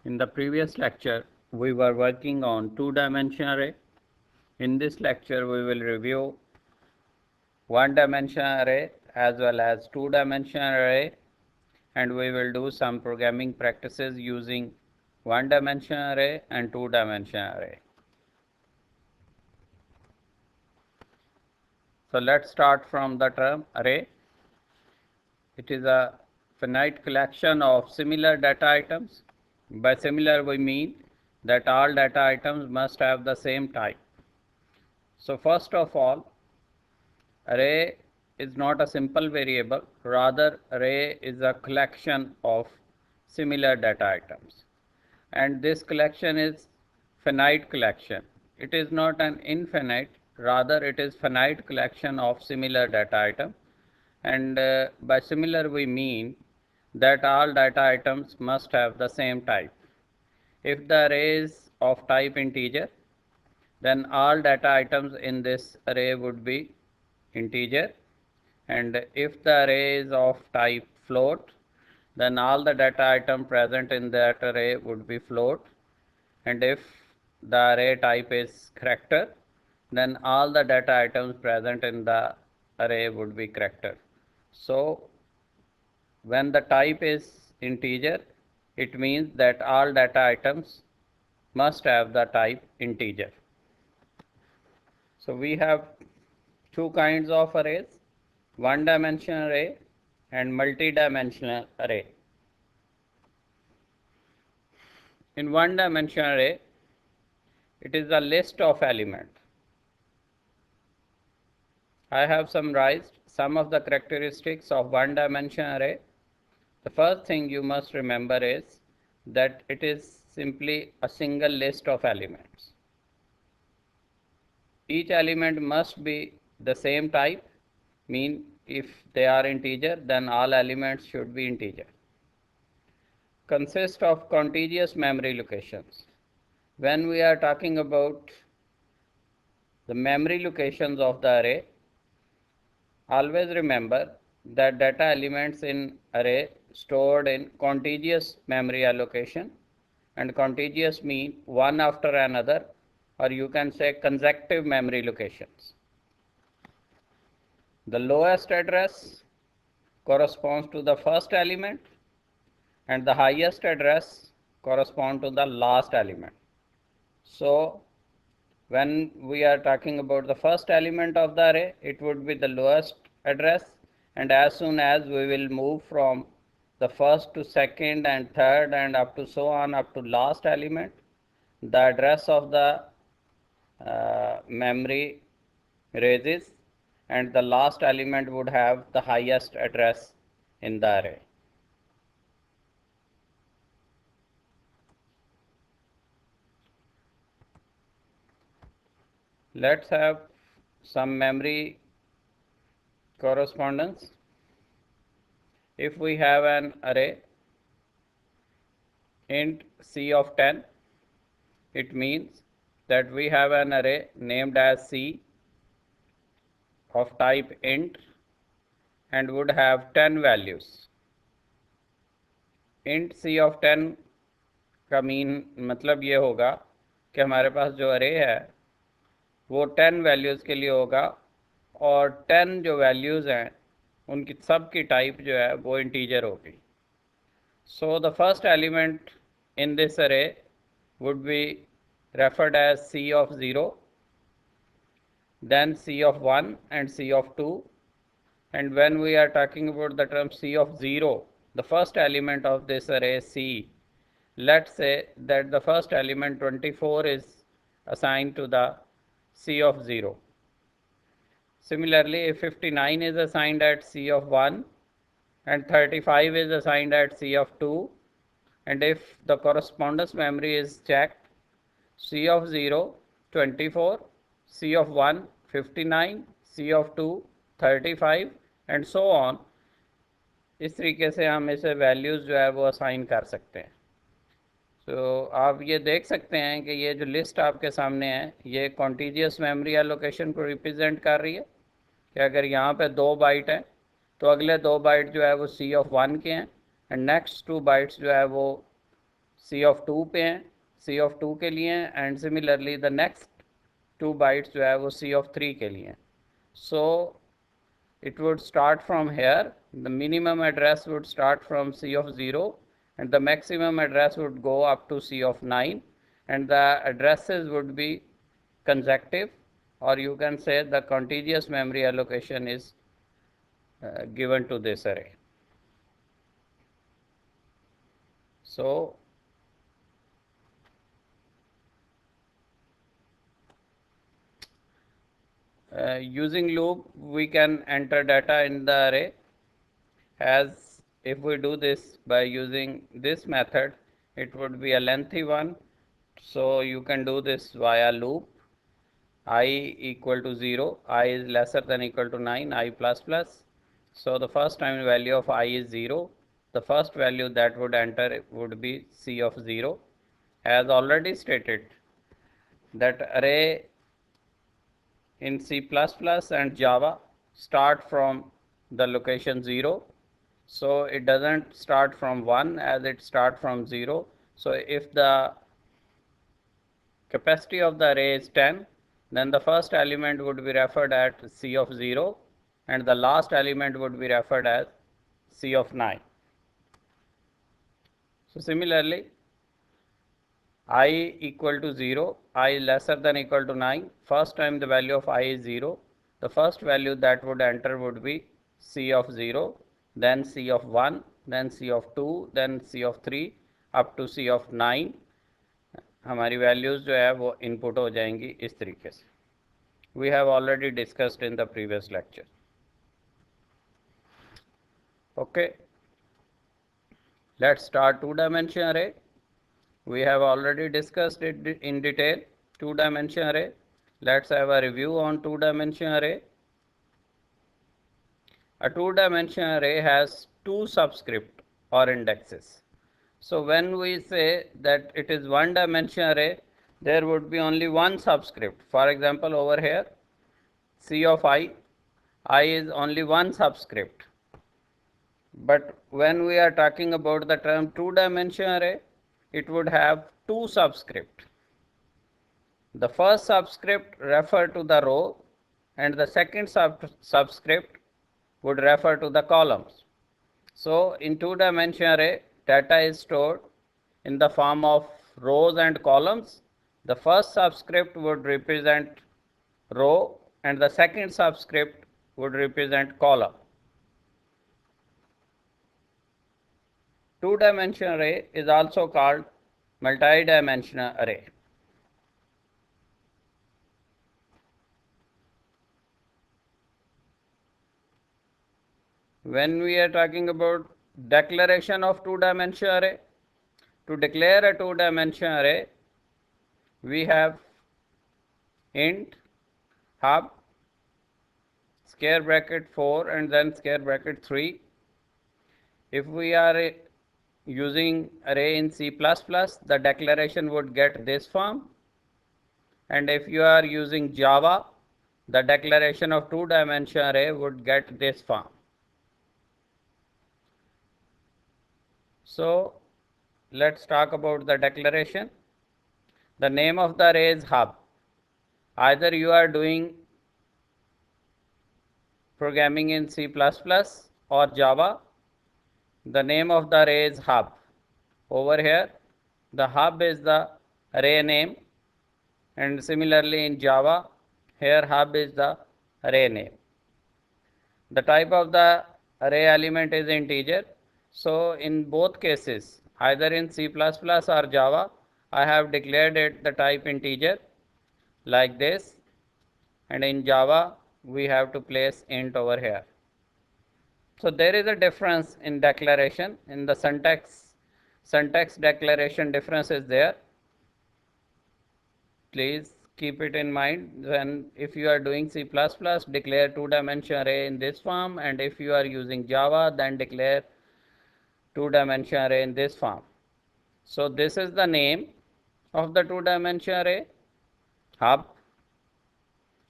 In the previous lecture, we were working on two-dimension array. In this lecture, we will review one-dimension array as well as two-dimension array, and we will do some programming practices using one-dimension array and two-dimension array. So let's start from the term array. It is a finite collection of similar data items. By similar, we mean that all data items must have the same type. So first of all, array is not a simple variable, rather array is a collection of similar data items. And this collection is finite collection. It is not an infinite, rather it is finite collection of similar data item. And by similar we mean that all data items must have the same type. If the array is of type integer, then all data items in this array would be integer, and if the array is of type float, then all the data item present in that array would be float, and if the array type is character, then all the data items present in the array would be character. So when the type is integer, it means that all data items must have the type integer. So we have two kinds of arrays, one-dimensional array and multi-dimensional array. In one-dimensional array, it is a list of elements. I have summarized some of the characteristics of one-dimensional array. The first thing you must remember is that it is simply a single list of elements. Each element must be the same type, mean if they are integer, then all elements should be integer. Consist of contiguous memory locations. When we are talking about the memory locations of the array, always remember that data elements in array stored in contiguous memory allocation, and contiguous mean one after another, or you can say consecutive memory locations. The lowest address corresponds to the first element, and the highest address corresponds to the last element. So when we are talking about the first element of the array, it would be the lowest address, and as soon as we will move from the first to second and third and up to so on up to last element, the address of the memory raises, and the last element would have the highest address in the array. Let's have some memory correspondence. If we have an array int c of 10, it means that we have an array named as c of type int and would have 10 values. int c of 10 का mean मतलब ये होगा कि हमारे पास जो अरे है वो 10 वैल्यूज़ के लिए होगा, और 10 जो वैल्यूज़ हैं उनकी सब की टाइप जो है वो इंटीजर होगी. So the first element in this अरे would be referred as c of 0, then c of 1 and c of 2, and when we are talking about the term c of 0, the first element of this array c, let's say that the first element 24 is assigned to the c of 0. Similarly, if 59 is assigned at c of 1 and 35 is assigned at c of 2, and if the correspondence memory is checked, c of 0 24, c of 1 59, c of 2 35 and so on, इस तरीके से हम इसे values जो है वो assign कर सकते हैं. तो आप ये देख सकते हैं कि ये जो लिस्ट आपके सामने है ये कॉन्टीजियस मेमोरी एलोकेशन को रिप्रेजेंट कर रही है कि अगर यहाँ पे 2 बाइट हैं तो अगले 2 बाइट जो है वो c of 1 के हैं, एंड नेक्स्ट 2 बाइट्स जो है वो C of 2 पे हैं, C of 2 के लिए हैं, and similarly the next 2 bytes जो है वो C of 3 के लिए हैं. So it would start from here, the minimum address would start from C of 0 and the maximum address would go up to C of 9, and the addresses would be consecutive, or you can say the contiguous memory allocation is given to this array. So using loop we can enter data in the array, as if we do this by using this method it would be a lengthy one. So you can do this via loop. I equal to 0, I is lesser than equal to 9, I plus plus. So the first time value of I is 0. The first value that would enter would be C of 0. As already stated, that array in C++ and Java start from the location 0. So it doesn't start from 1, as it start from 0. So if the capacity of the array is 10, then the first element would be referred as C of 0 and the last element would be referred as C of 9. So similarly, I equal to 0, I lesser than equal to 9, first time the value of I is 0, the first value that would enter would be C of 0, then C of 1, then C of 2, then C of 3 up to C of 9. हमारी values जो है वो input हो जाएंगी इस तरीके से. We have already discussed in the previous lecture. Okay, let's start two-dimension array. We have already discussed it in detail. Two-dimension array. Let's have a review on two-dimension array. A two-dimension array has two subscript or indexes. So when we say that it is one-dimension array, there would be only one subscript. For example, over here, C of I is only one subscript. But when we are talking about the term two-dimension array, it would have two subscript. The first subscript refer to the row and the second subscript would refer to the columns. So in two-dimension array, data is stored in the form of rows and columns. The first subscript would represent row and the second subscript would represent column. Two-dimensional array is also called multi-dimensional array. When we are talking about declaration of two-dimensional array, to declare a two-dimensional array, we have int, hub, square bracket 4 and then square bracket 3. If we are using array in C++, the declaration would get this form. And if you are using Java, the declaration of two-dimensional array would get this form. So let's talk about the declaration. The name of the array is hub. Either you are doing programming in C++ or Java, the name of the array is hub. Over here, the hub is the array name, and similarly in Java, here hub is the array name. The type of the array element is integer. So in both cases, either in C++ or Java, I have declared it the type integer like this, and in Java we have to place int over here. So there is a difference in declaration. In the syntax declaration difference is there. Please keep it in mind when if you are doing C++, declare two-dimensional array in this form, and if you are using Java, then declare two-dimensional array in this form. So this is the name of the two-dimensional array, hub,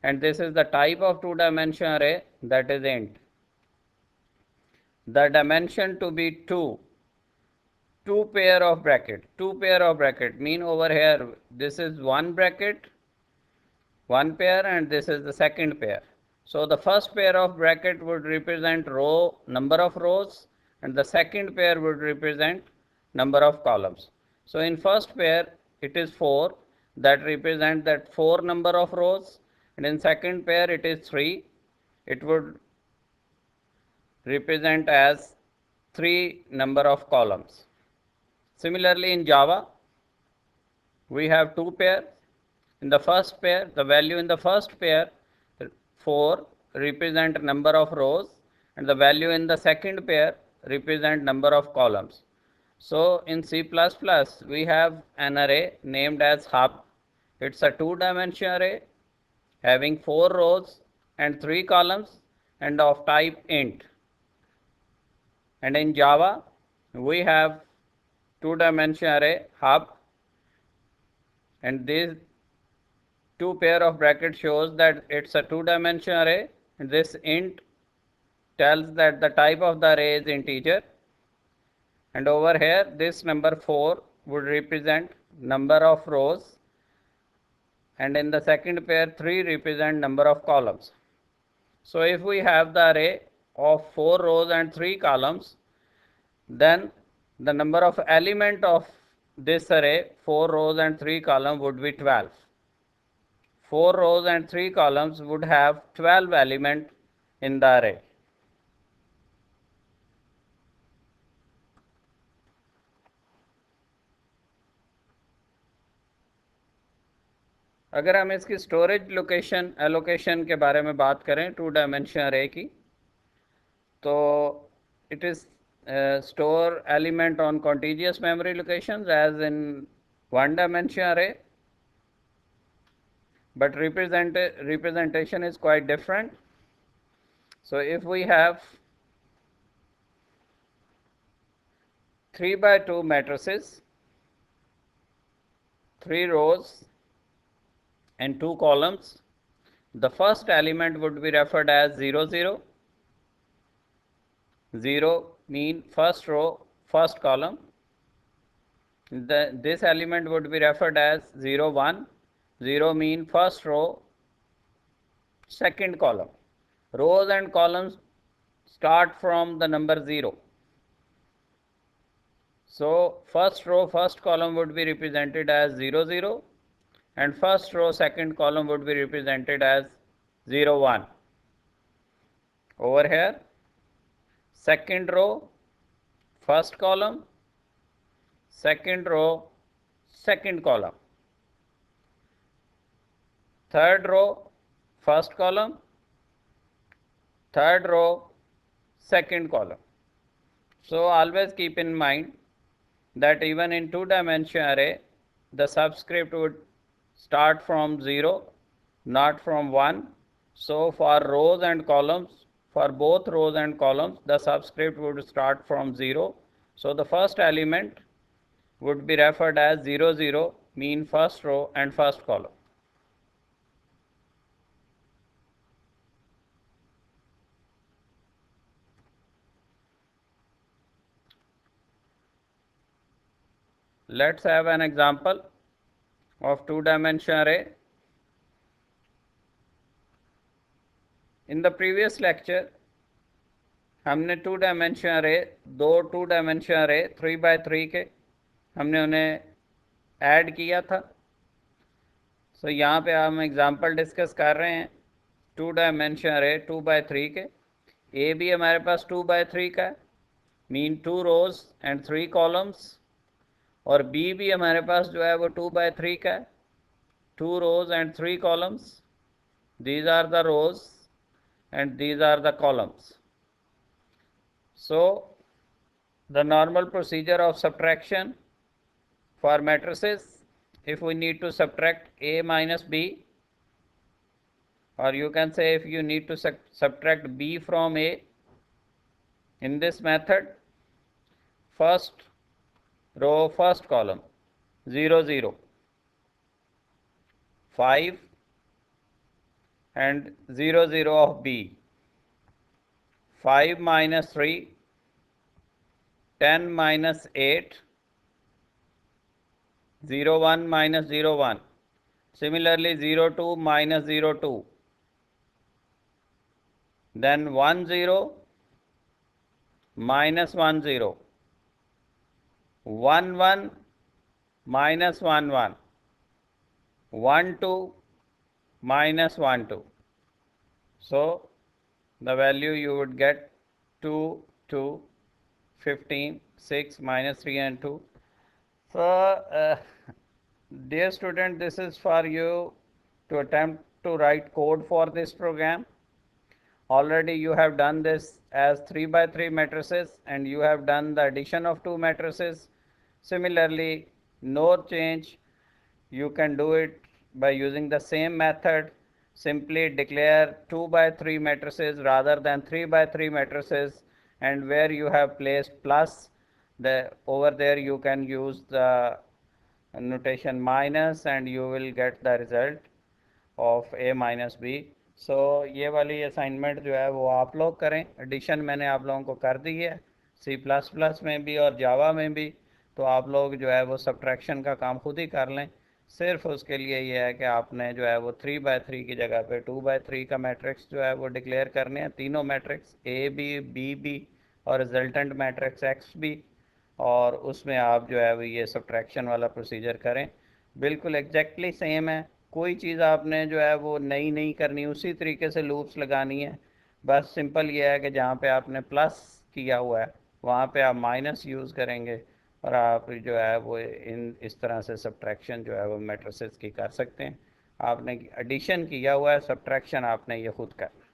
and this is the type of two-dimensional array, that is int. The dimension to be 2 two pair of bracket mean over here this is one bracket, one pair, and this is the second pair. So the first pair of bracket would represent row number of rows, and the second pair would represent number of columns. So in first pair it is 4, that represent that 4 number of rows, and in second pair it is 3, it would represent as 3 number of columns. Similarly in Java we have two pairs. In the first pair, the value in the first pair 4 represent number of rows, and the value in the second pair represent number of columns. So in C++ we have an array named as hub. It's a two-dimensional array having 4 rows and 3 columns and of type int. And in Java we have two-dimensional array hub, and these two pair of brackets shows that it's a two-dimensional array, and this int tells that the type of the array is integer, and over here this number 4 would represent number of rows, and in the second pair 3 represent number of columns. So if we have the array of 4 rows and 3 columns, then the number of element of this array 4 rows and 3 columns would be 12. 4 rows and 3 columns would have 12 elements in the array. अगर हम इसकी storage location allocation के बारे में बात करें to dimension अरे की, तो it is store element on contiguous memory locations as in one dimension array, but representation is quite different. So if we have 3 by 2 matrices, 3 rows and 2 columns, the first element would be referred as 0 0. 0 mean first row, first column. This element would be referred as 0 1. 0 mean first row, second column. Rows and columns start from the number 0. So first row, first column would be represented as 0 0, and first row, second column would be represented as 0 1. Over here, second row, first column, second row, second column. Third row, first column, third row, second column. So always keep in mind that even in two-dimension array, the subscript would start from 0, not from 1. So for rows and columns, for both rows and columns, the subscript would start from 0. So the first element would be referred as 0 0, mean first row and first column. Let's have an example of two-dimension array. In the previous lecture, हमने to dimension अरे, दो to dimension अरे 3 by 3 के हमने उन्हें add किया था. सो यहाँ पे हम एग्जांपल डिस्कस कर रहे हैं टू डायमेंशन अरे 2 by 3 के. ए भी हमारे पास 2 by 3 का है, मीन 2 रोज एंड 3 कॉलम्स, और बी भी हमारे पास जो है वो 2 by 3 का है, 2 rows and 3 columns. These are the rows and these are the columns. So the normal procedure of subtraction for matrices, if we need to subtract A minus B, or you can say if you need to subtract B from A, in this method, first row, first column, 0 0, 5 and 0 0 of B, 5 minus 3, 10 minus 8, 0 1 minus 0 1. Similarly 0 2 minus 0 2. Then 1 0 minus 1 0. 1 1 minus 1 1. 1 2 minus 1 2. So the value you would get 2 2 15 6 minus 3 and 2. So dear student, this is for you to attempt to write code for this program. Already you have done this as 3 by 3 matrices and you have done the addition of 2 matrices. Similarly, no change, you can do it by using the same method. Simply declare 2 by 3 matrices rather than 3 by 3 matrices, and where you have placed plus, over there you can use the notation minus and you will get the result of a minus B. So ये वाली assignment जो है वो आप लोग करें. Addition मैंने आप लोगों को कर दी है सी प्लस प्लस में भी और जावा में भी. तो आप लोग जो है वो सब्ट्रैक्शन का काम खुद ही कर लें. सिर्फ उसके लिए ये है कि आपने जो है वो 3 by 3 की जगह पे 2 by 3 का मैट्रिक्स जो है वो डिक्लेयर करने हैं. तीनों मैट्रिक्स ए बी बी और रिजल्टेंट मैट्रिक्स एक्स बी, और उसमें आप जो है वो ये सब्ट्रैक्शन वाला प्रोसीजर करें. बिल्कुल एग्जैक्टली सेम है. कोई चीज़ आपने जो है वो नई नहीं करनी, उसी तरीके से लूप्स लगानी है. बस सिंपल ये है कि जहाँ पे आपने प्लस किया हुआ है वहाँ पे आप माइनस यूज़ करेंगे और आप जो है वो इस तरह से सब्ट्रैक्शन जो है वो मैट्रिसेस की कर सकते हैं. आपने एडिशन किया हुआ है, सब्ट्रैक्शन आपने ये खुद करना.